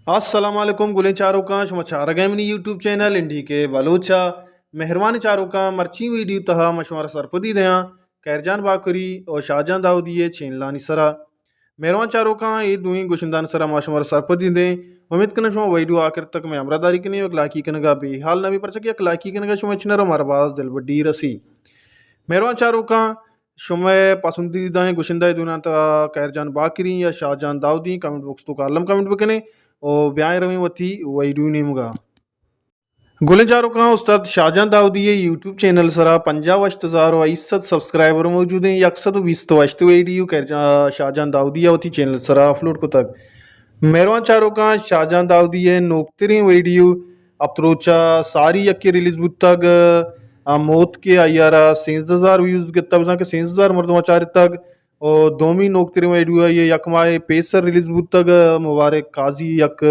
अस्सलाम वालेकुम गुले चारों का शुमाचार गैमनी यूट्यूब चैनल इंडी के बलोचा मेहरबानी चारों का मर्ची वीडियो तहा मशवरा सरपदी दया कैरजान बाकरी और शाहजहां दाऊदिये चेनलानी सरा मेहरबान चारों का ये दुई गुशिंदान सरा मशवरा सरपदी दें उम्मीद करना शुमा वीडियो आखिर तक मैं अमरादारी कने एक लाकी कनगा बेहाल नबी पर सकी एक लाकी कनगा शुमा इचनर हमारा बाज दिल बड्डी रसी मेहरबान चारों का शुमा पसंदीदा गुशिंदा दुना कैरजान बाकरी या शाहजहां दाऊदी कमेंट बॉक्स तो कालम कमेंट बकने और ब्याह रवी वती वैडू नेमुगा गुलजारो का उस्ताद शाहजहां दाऊदी ये यूट्यूब चैनल सरा 50,000 सब्सक्राइबर मौजूद हैं 120 वीडियो कर शाहजहां दाऊदी वती चैनल सरा अपलोड को तक मेहरबान चारों का शाहजहां दाऊदी ये नोकतरी वीडियो अप्रोचा सारी यक्के रिलीज बुतग मौत के आयारा 60,000 व्यूज के तब के 60,000 मर्दमा चार तक और दोमी नोकतरी वीडियो ये यकमाए पेसर रिलीज बुतग मुबारक काजी यक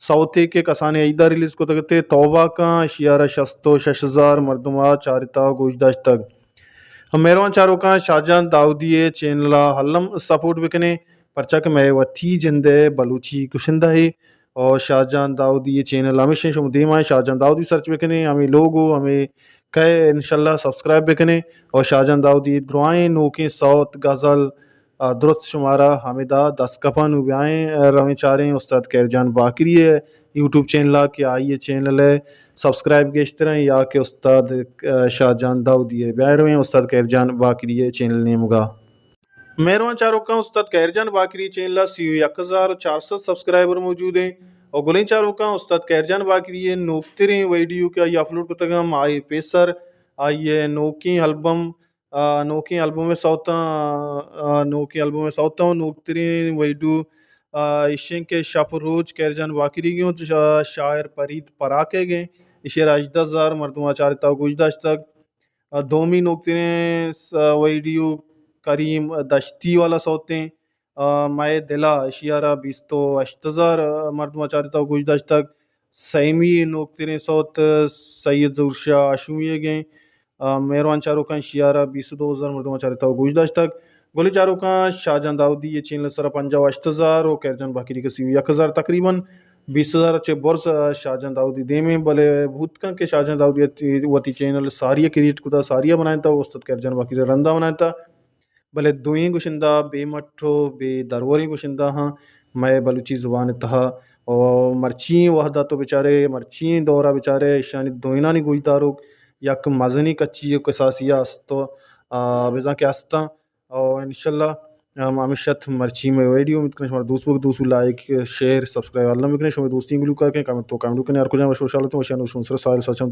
सौते के कसाने ईदा रिलीज को तकते तौबा का शियारा शस्तो 6,000 मर्दमा चारिता गुजदाश तक हम मेहरबान चारों का Shahjahan Dawoodi channel Hallam support बिकने परचा के मैं वथी जिंदे बलूची कुशिंदा है और शाहजहां दाऊदी चैनल हमेशा शुमदीमा है शाहजहां दाऊदी सर्च बिकने हमें लोगो हमें कहे इंशाल्लाह सब्सक्राइब बिकने और शाहजहां दाऊदी दुआएं नोके सौत गज़ल दुरुस्त शुमारा हामिदा दस कफन उब्याएँ रवें चारें उस्ताद कैरजान बाकरी है यूट्यूब चैनल के आइए चैनल है सब्सक्राइब के इस तरह या के उस्ताद शाहजहां दाऊदी है ब्याह रवें उस्ताद कैरजान बाकरी है चैनल ने मुगा मेहरबान चारों का उस्ताद कैरजान बाकरी चैनल सी 1,400 सब्सक्राइबर मौजूद हैं और गुलें चारों का उस्ताद कैरजान बाकरी ये नोकतरे वीडियो के आइए अपलोड करते हम आइए पेसर आइए नोकी एल्बम में सौता नोकी एल्बम में सौता नोकतरी वीडियो इशें के शापरोज कैरजान बाकरी की शायर परीद पराके गए इशे राजदाजार मर्दमा चारता गुजदाश तक दोमी नोकतरे वीडियो करीम दश्ती वाला सौते माए दिला शियारा 20,000 मर्दमा चारता गुजदाश तक सैमी नोकतरे सौत सैयद जुर्शा आशुमिये गए मेहरबान चारों का शियारा 22,000 मर्दमा चारता गुजदाश तक गोली चारों का शाहजहां दाऊदी ये चैनल सरा 50,000 और कैरजान बाकरी का सी 1,000 तकरीबन 20,000 अच्छे बोर्स शाहजहां दाऊदी दे में भले भूत का के शाहजहां दाऊदी वती चैनल सारिया क्रिएट कुदा सारिया बनाया था उस्ताद कैरजान बाकरी रंदा बनाया था भले दुई गुशिंदा बेमठो बे दरवरी गुशिंदा हाँ मैं बलूची जुबान तहा और मर्ची वहदा तो बेचारे मर्ची दौरा बेचारे शानी दोइना नहीं गुजदारो यक मजनी कच्ची के सासिया तो बेजा के आस्ता और इंशाल्लाह हमेशा मर्ची में वीडियो में इतने हमारे दोस्तों लाइक शेयर सब्सक्राइब अल्लाह में इतने दोस्ती गुलू करके कमेंट तो कमेंट करने यार कुछ सोशल तो वैसे सारे सचन